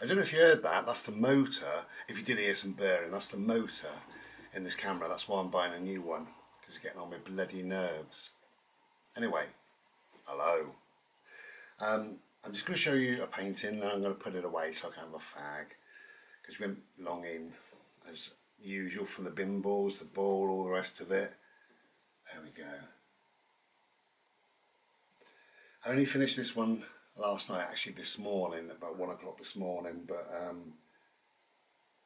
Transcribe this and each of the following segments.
I don't know if you heard that, that's the motor. If you did hear some burring, that's the motor in this camera. That's why I'm buying a new one, because it's getting on my bloody nerves. Anyway, hello. I'm just going to show you a painting, then I'm going to put it away so I can have a fag, because we went long in, as usual, from the bimbles, the ball, all the rest of it. There we go. I only finished this one last night, actually this morning, about 1 o'clock this morning, but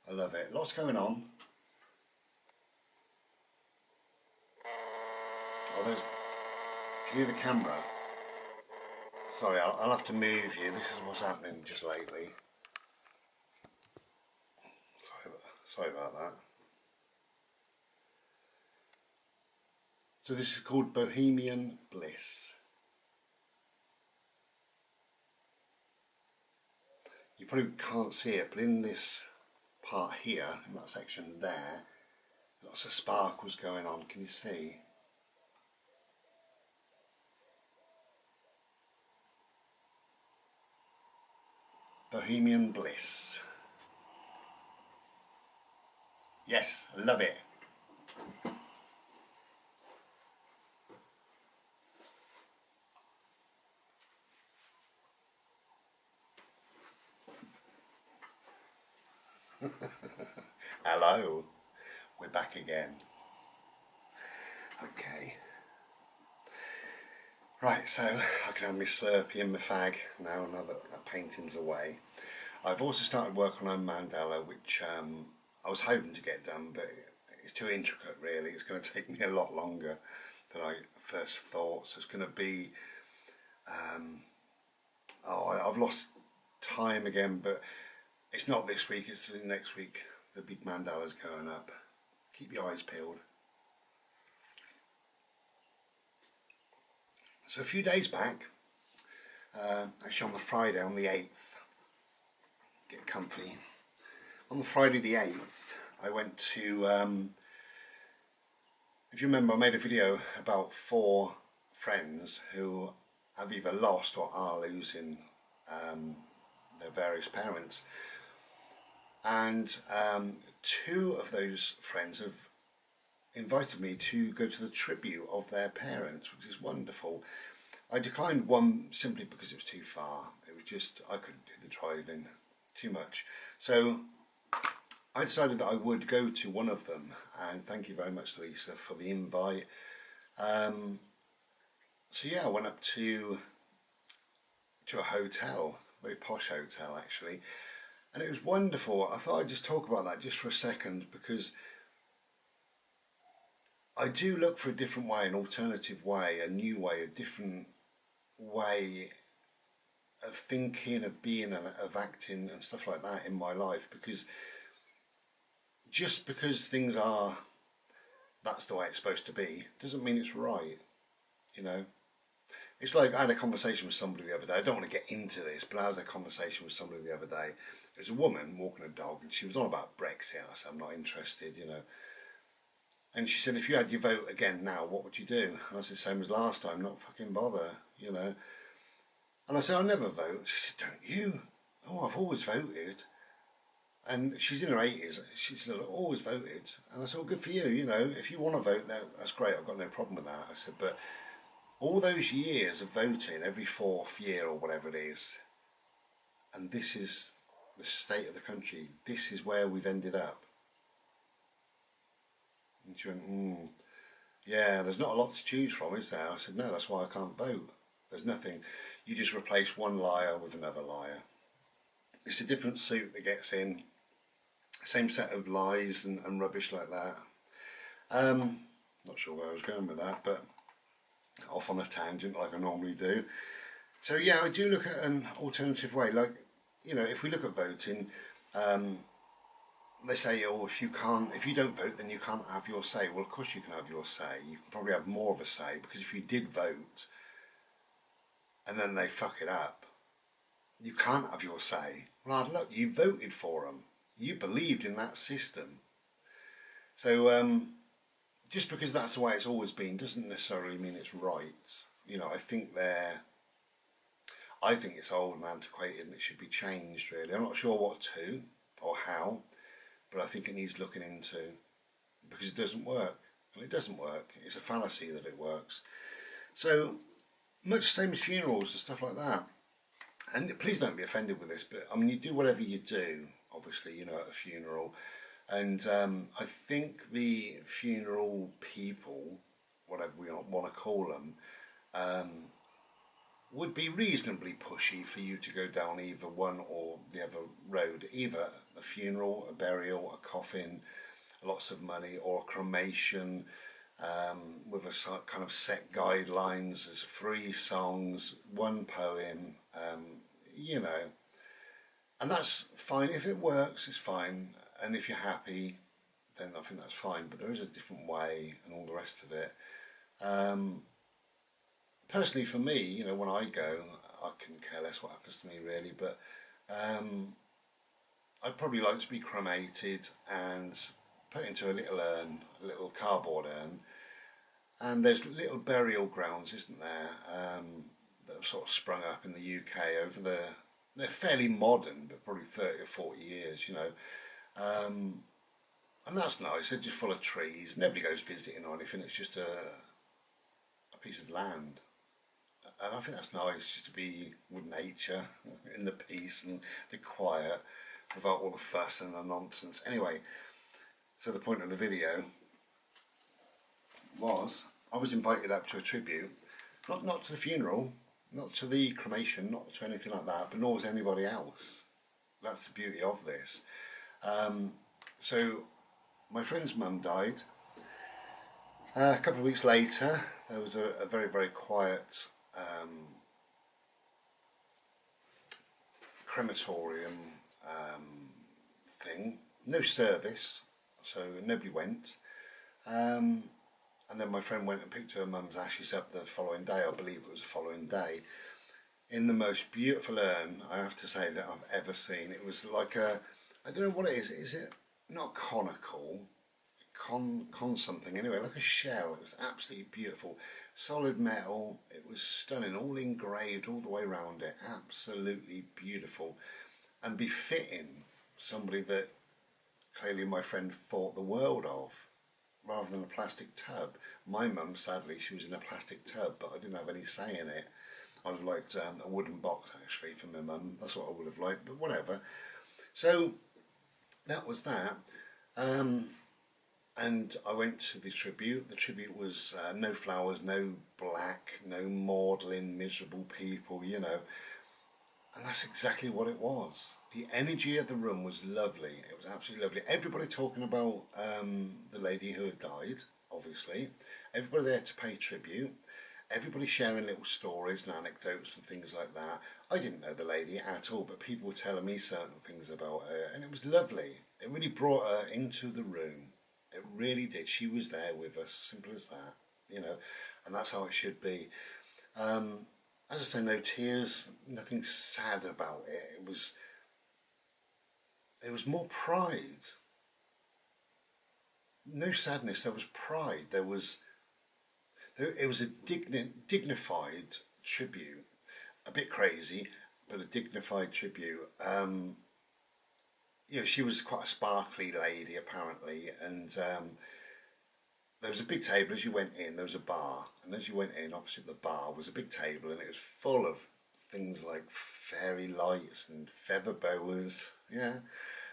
I love it. Lots going on. Oh, there's, can you hear the camera? Sorry, I'll have to move you. This is what's happening just lately. Sorry about that. So this is called Bohemian Bliss. You probably can't see it, but in this part here, in that section there, lots of sparkles going on. Can you see? Bohemian Bliss. Yes, I love it. Hello, we're back again. Okay. Right, so I can have my Slurpee and my fag now that that painting's away. I've also started work on a mandala, which I was hoping to get done, but it's too intricate really. It's going to take me a lot longer than I first thought. So it's going to be, I've lost time again, but it's not this week, it's the next week. The big mandala's going up. Keep your eyes peeled. So a few days back, actually on the Friday, on the 8th, get comfy. On the Friday the 8th, I went to, if you remember, I made a video about 4 friends who have either lost or are losing their various parents. And 2 of those friends have invited me to go to the tribute of their parents, which is wonderful. I declined one simply because it was too far. It was just, I couldn't do the driving, too much. So I decided that I would go to one of them, and thank you very much, Lisa, for the invite. So yeah, I went up to a hotel, a very posh hotel actually, and it was wonderful. I thought I'd just talk about that just for a second, because I do look for a different way, an alternative way, a new way, a different way of thinking, of being, and of acting and stuff like that in my life, because just because things are, that's the way it's supposed to be, doesn't mean it's right, you know. It's like, I had a conversation with somebody the other day. I don't want to get into this, but I had a conversation with somebody the other day. There was a woman walking a dog, and she was on about Brexit. I said, I'm not interested, you know. And she said, if you had your vote again now, what would you do? And I said, same as last time, not fucking bother, you know. And I said, I'll never vote. She said, don't you? Oh, I've always voted. And she's in her 80s. She said, I've always voted. And I said, well, good for you, you know. If you want to vote, that's great. I've got no problem with that. I said, but all those years of voting, every 4th year or whatever it is, and this is the state of the country, this is where we've ended up. And she went, yeah, there's not a lot to choose from, is there? I said, no, that's why I can't vote. There's nothing. You just replace one liar with another liar. It's a different suit that gets in, same set of lies and rubbish like that. Not sure where I was going with that, but off on a tangent like I normally do. So yeah, I do look at an alternative way. Like, you know, if we look at voting, they say, oh, if you don't vote, then you can't have your say. Well, of course you can have your say. You can probably have more of a say, because if you did vote and then they fuck it up, you can't have your say. Well, hard luck, you voted for them. You believed in that system. So just because that's the way it's always been doesn't necessarily mean it's right. You know, I think I think it's old and antiquated and it should be changed really. I'm not sure what to or how, but I think it needs looking into, because it doesn't work. And it doesn't work. It's a fallacy that it works. So much the same as funerals and stuff like that. And please don't be offended with this, but I mean, you do whatever you do, obviously, you know, at a funeral. And I think the funeral people, whatever we want to call them, would be reasonably pushy for you to go down either one or the other road, either a funeral, a burial, a coffin, lots of money, or a cremation with a kind of set guidelines. There's 3 songs, 1 poem, you know, and that's fine. If it works, it's fine, and if you're happy, then I think that's fine. But there is a different way and all the rest of it. Personally, for me, you know, when I go, I couldn't care less what happens to me really, but I'd probably like to be cremated and put into a little urn, a little cardboard urn. And there's little burial grounds, isn't there, that have sort of sprung up in the UK over they're fairly modern, but probably 30 or 40 years, you know. And that's nice. They're just full of trees. Nobody goes visiting or anything. It's just a piece of land. And I think that's nice, just to be with nature in the peace and the quiet without all the fuss and the nonsense. Anyway, so the point of the video was I was invited up to a tribute, not to the funeral, not to the cremation, not to anything like that, but nor was anybody else. That's the beauty of this. So my friend's mum died. A couple of weeks later, there was a very, very quiet crematorium thing. No service, so nobody went. And then my friend went and picked her mum's ashes up the following day. I believe it was the following day, in the most beautiful urn, I have to say, that I've ever seen. It was like a, I don't know what it is it not conical, con something anyway, like a shell. It was absolutely beautiful, solid metal. It was stunning, all engraved all the way around it, absolutely beautiful and befitting somebody that clearly my friend thought the world of, rather than a plastic tub. My mum, sadly, she was in a plastic tub, but I didn't have any say in it. I'd have liked a wooden box actually for my mum. That's what I would have liked, but whatever. So that was that. And I went to the tribute. The tribute was no flowers, no black, no maudlin, miserable people, you know. And that's exactly what it was. The energy of the room was lovely. It was absolutely lovely. Everybody talking about the lady who had died, obviously. Everybody there to pay tribute. Everybody sharing little stories and anecdotes and things like that. I didn't know the lady at all, but people were telling me certain things about her, and it was lovely. It really brought her into the room. It really did. She was there with us, simple as that, you know, and that's how it should be. As I say, no tears, nothing sad about it. It was more pride. No sadness. There was pride. It was a dignified tribute. A bit crazy, but a dignified tribute. You know, she was quite a sparkly lady apparently, and there was a big table as you went in. There was a bar, and as you went in, opposite the bar was a big table, and it was full of things like fairy lights and feather boas, yeah,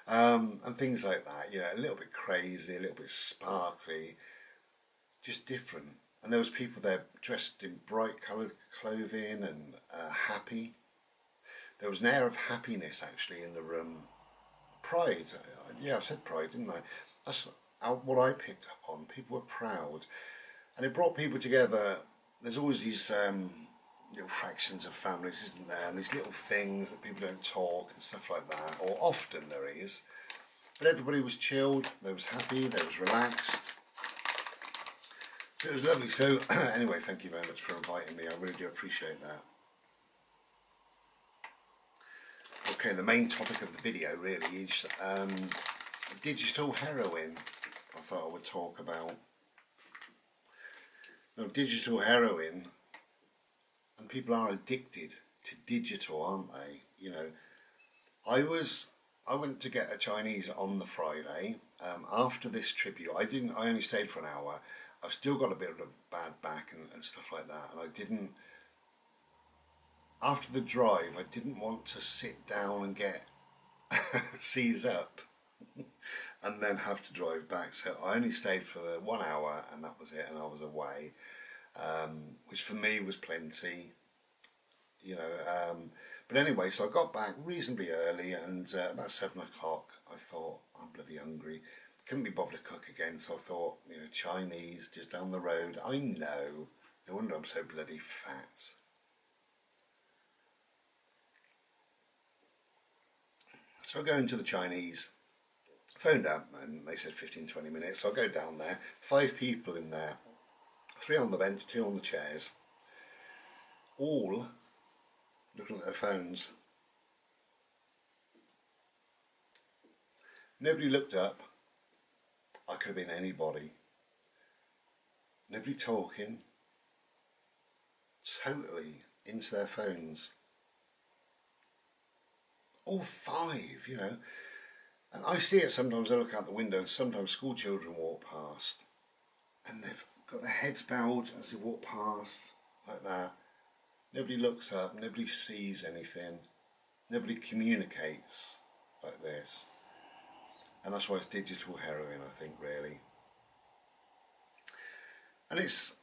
and things like that. You know, a little bit crazy, a little bit sparkly, just different. And there was people there dressed in bright coloured clothing and happy. There was an air of happiness actually in the room. Pride, yeah, I've said pride, didn't I? That's what I picked up on. People were proud, and it brought people together. There's always these little fractions of families, isn't there? And these little things that people don't talk and stuff like that, or often there is. But everybody was chilled, they was happy, they was relaxed. So it was lovely. So anyway, thank you very much for inviting me. I really do appreciate that. Okay, the main topic of the video really is digital heroin. I thought I would talk about. Now, digital heroin, and people are addicted to digital, aren't they? You know, I went to get a Chinese on the Friday. After this tribute, I only stayed for an hour. I've still got a bit of a bad back and stuff like that, and I didn't. After the drive, I didn't want to sit down and get seize up and then have to drive back. So I only stayed for 1 hour, and that was it. And I was away, which for me was plenty. You know, but anyway, so I got back reasonably early, and about 7 o'clock, I thought, I'm bloody hungry. Couldn't be bothered to cook again, so I thought, you know, Chinese just down the road. I know, no wonder I'm so bloody fat. So I go into the Chinese, phoned up, and they said 15-20 minutes. So I go down there, 5 people in there, 3 on the bench, 2 on the chairs, all looking at their phones. Nobody looked up. I could have been anybody. Nobody talking. Totally into their phones. All 5, you know. And I see it sometimes. I look out the window, and sometimes school children walk past, and they've got their heads bowed as they walk past, like that. Nobody looks up, nobody sees anything, nobody communicates like this. And that's why it's digital heroin, I think, really. And it's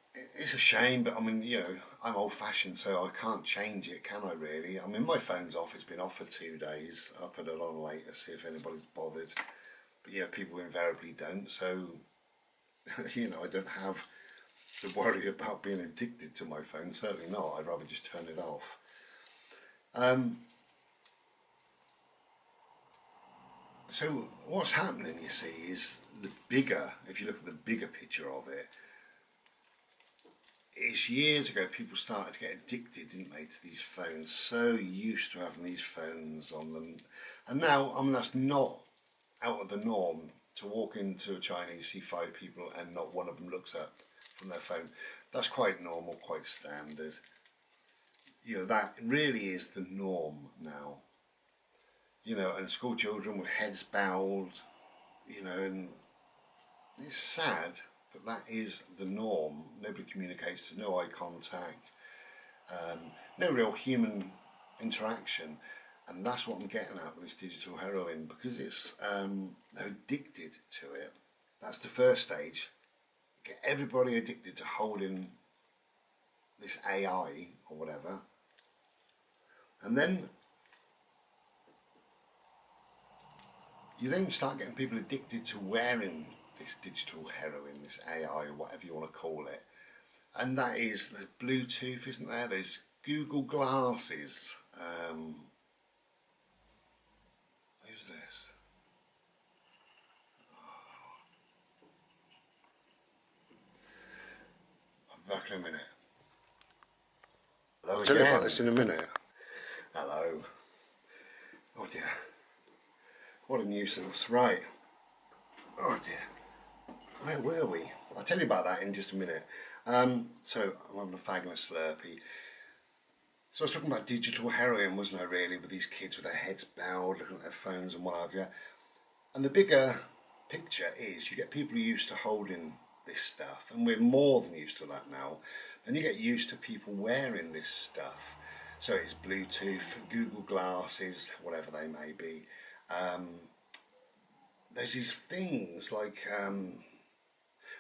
a shame, but I mean, you know, I'm old-fashioned, so I can't change it, can I, really? I mean, my phone's off. It's been off for 2 days. I'll put it on later, see if anybody's bothered. But yeah, people invariably don't, so, you know, I don't have to worry about being addicted to my phone. Certainly not. I'd rather just turn it off. So what's happening, you see, is the bigger, if you look at the bigger picture of it, is years ago people started to get addicted, didn't they, to these phones, so used to having these phones on them. And now, I mean, that's not out of the norm to walk into a Chinese, see 5 people and not one of them looks up from their phone. That's quite normal, quite standard. You know, that really is the norm now. You know, and school children with heads bowed, you know, and it's sad, but that is the norm. Nobody communicates, there's no eye contact, no real human interaction. And that's what I'm getting at with this digital heroin, because it's they're addicted to it. That's the first stage. Get everybody addicted to holding this AI or whatever. And then you then start getting people addicted to wearing this digital heroin, this AI, or whatever you want to call it. And that is, there's Bluetooth, isn't there? There's Google glasses. Who's this? I'll be back in a minute. Hello, I'll tell you about this in a minute. Hello. Oh dear. What a nuisance. Right. Oh dear. Where were we? I'll tell you about that in just a minute. So I'm having a fag and a Slurpee. So I was talking about digital heroin, wasn't I, really, with these kids with their heads bowed, looking at their phones and what have you. And the bigger picture is you get people used to holding this stuff, and we're more than used to that now. Then you get used to people wearing this stuff. So it's Bluetooth, Google glasses, whatever they may be. There's these things like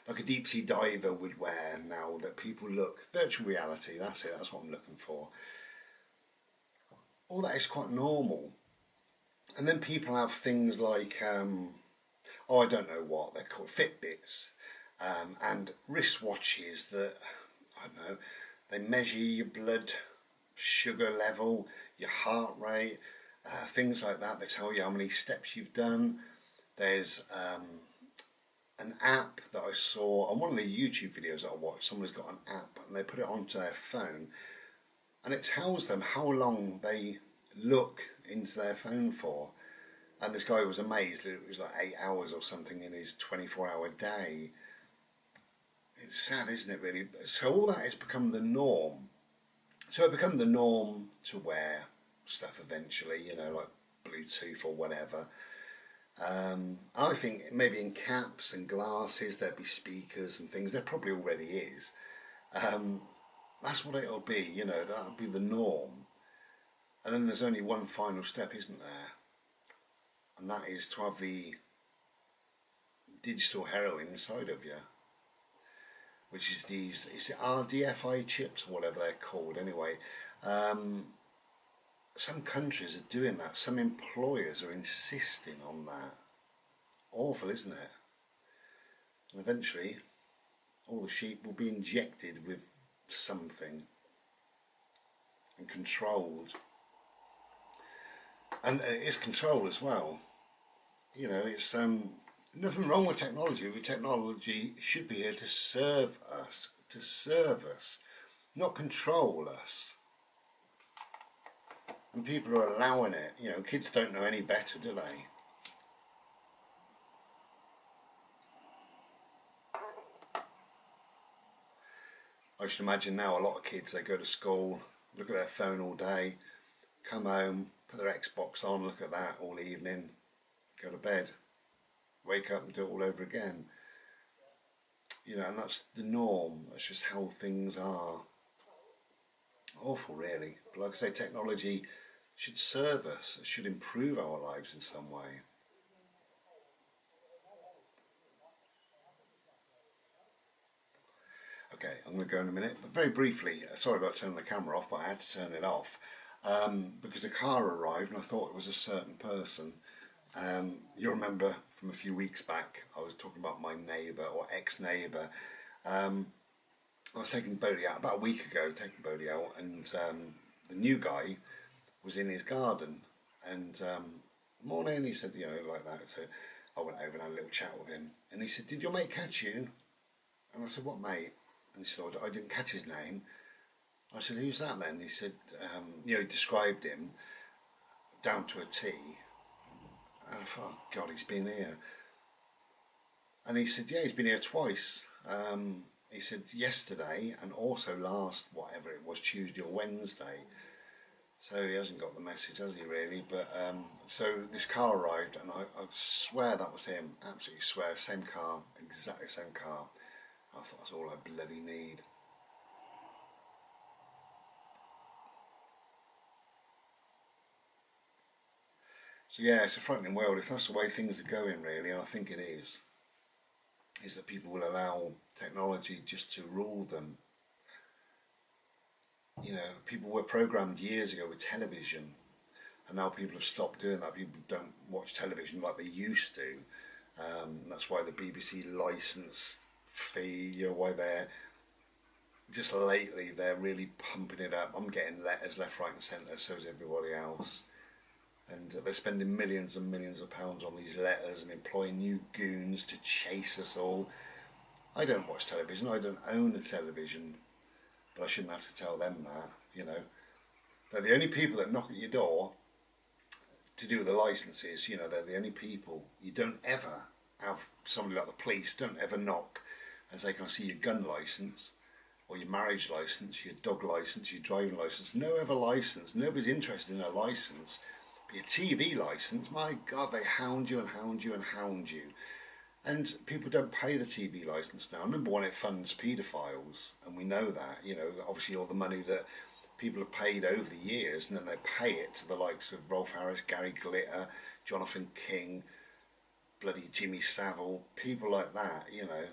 a deep sea diver would wear now that people look, virtual reality, that's it, that's what I'm looking for. All that is quite normal. And then people have things like, oh, I don't know what they're called, Fitbits, and wristwatches that, I don't know, they measure your blood sugar level, your heart rate, things like that. They tell you how many steps you've done. There's an app that I saw on one of the YouTube videos that I watched. Somebody's got an app and they put it onto their phone, and it tells them how long they look into their phone for. And this guy was amazed that it was like 8 hours or something in his 24-hour day. It's sad, isn't it, really? So all that has become the norm. So it become the norm to wear stuff eventually, you know, like Bluetooth or whatever. I think maybe in caps and glasses there'd be speakers and things. There probably already is. Um, that's what it'll be, you know, that'll be the norm. And then there's only one final step, isn't there? And that is to have the digital heroin inside of you, which is these, is it RDFI chips or whatever they're called anyway. Um, some countries are doing that. Some employers are insisting on that. Awful, isn't it? And eventually, all the sheep will be injected with something and controlled. And it's control as well. You know, it's nothing wrong with technology. Technology should be here to serve us, not control us. And people are allowing it. You know, kids don't know any better, do they? I should imagine now a lot of kids, they go to school, look at their phone all day, come home, put their Xbox on, look at that all evening, go to bed, wake up and do it all over again. You know, and that's the norm. That's just how things are. Awful, really. But like I say, technology should serve us. It should improve our lives in some way. Okay, I'm going to go in a minute, but very briefly, sorry about turning the camera off, but I had to turn it off because a car arrived and I thought it was a certain person. You remember from a few weeks back, I was talking about my neighbour or ex-neighbour. I was taking Bodie out about a week ago, taking Bodie out, and the new guy was in his garden. And morning, he said, you know, like that. So I went over and had a little chat with him. And he said, "Did your mate catch you?" And I said, "What mate?" And he said, "I didn't catch his name." I said, "Who's that then?" He said, you know, he described him down to a T. And I thought, oh, God, he's been here. And he said, "Yeah, he's been here twice." He said yesterday and also last, whatever it was, Tuesday or Wednesday. So he hasn't got the message, has he really? But so this car arrived and I swear that was him. Absolutely swear. Same car, exactly same car. I thought that's all I bloody need. So yeah, it's a frightening world. If that's the way things are going really, and I think it is that people will allow technology just to rule them. You know, people were programmed years ago with television, and now people have stopped doing that. People don't watch television like they used to. That's why the BBC license fee, you know, why they're just lately they're really pumping it up. I'm getting letters left, right, and centre. So is everybody else. And they're spending millions and millions of pounds on these letters and employing new goons to chase us all. I don't watch television. I don't own a television, but I shouldn't have to tell them that. You know, they're the only people that knock at your door to do with the licenses. You know, they're the only people. You don't ever have somebody like the police don't ever knock and say, "Can I see your gun license or your marriage license, your dog license, your driving license?" No other license. Nobody's interested in a license. But your TV license, my God, they hound you and hound you and hound you. And people don't pay the TV licence now. Number one, it funds paedophiles, and we know that. You know, obviously all the money that people have paid over the years, and then they pay it to the likes of Rolf Harris, Gary Glitter, Jonathan King, bloody Jimmy Savile, people like that, you know.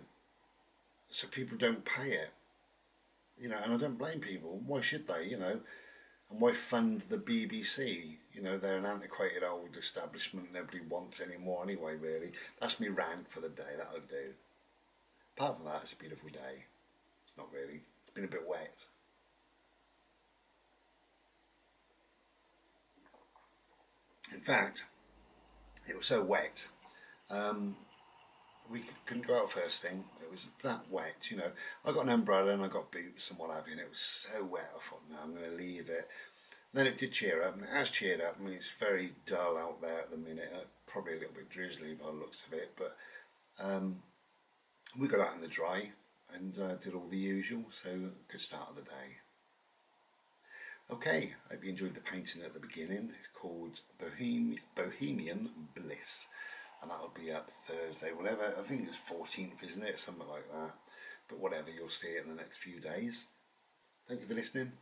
So people don't pay it, you know, and I don't blame people. Why should they, you know? And why fund the BBC? You know, they're an antiquated old establishment nobody wants anymore anyway, really. That's me rant for the day, that'll do. Apart from that, it's a beautiful day. It's not really. It's been a bit wet. In fact, it was so wet, we couldn't go out first thing. It was that wet, you know. I got an umbrella and I got boots and what have you, and it was so wet. I thought, no, I'm going to leave it. Then it did cheer up, and it has cheered up. I mean, it's very dull out there at the minute. Probably a little bit drizzly by the looks of it, but we got out in the dry and did all the usual. So good start of the day. Okay, I hope you enjoyed the painting at the beginning. It's called Bohemian Bliss, and that'll be up Thursday, whatever. I think it's 14th, isn't it? Something like that. But whatever, you'll see it in the next few days. Thank you for listening.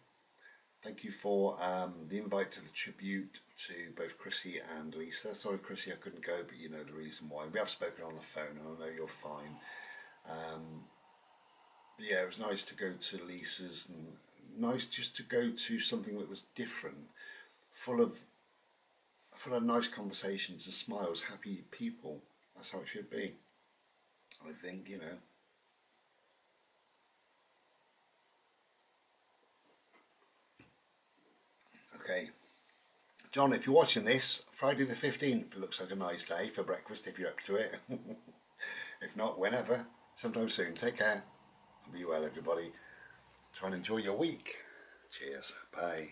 Thank you for the invite to the tribute to both Chrissy and Lisa. Sorry, Chrissy, I couldn't go, but you know the reason why. We have spoken on the phone, and I know you're fine. Yeah, it was nice to go to Lisa's, and nice just to go to something that was different, full of nice conversations and smiles, happy people. That's how it should be, I think, you know. Okay, John, if you're watching this, Friday the 15th looks like a nice day for breakfast if you're up to it. If not, whenever, sometime soon. Take care. Be well, everybody. Try and enjoy your week. Cheers. Bye.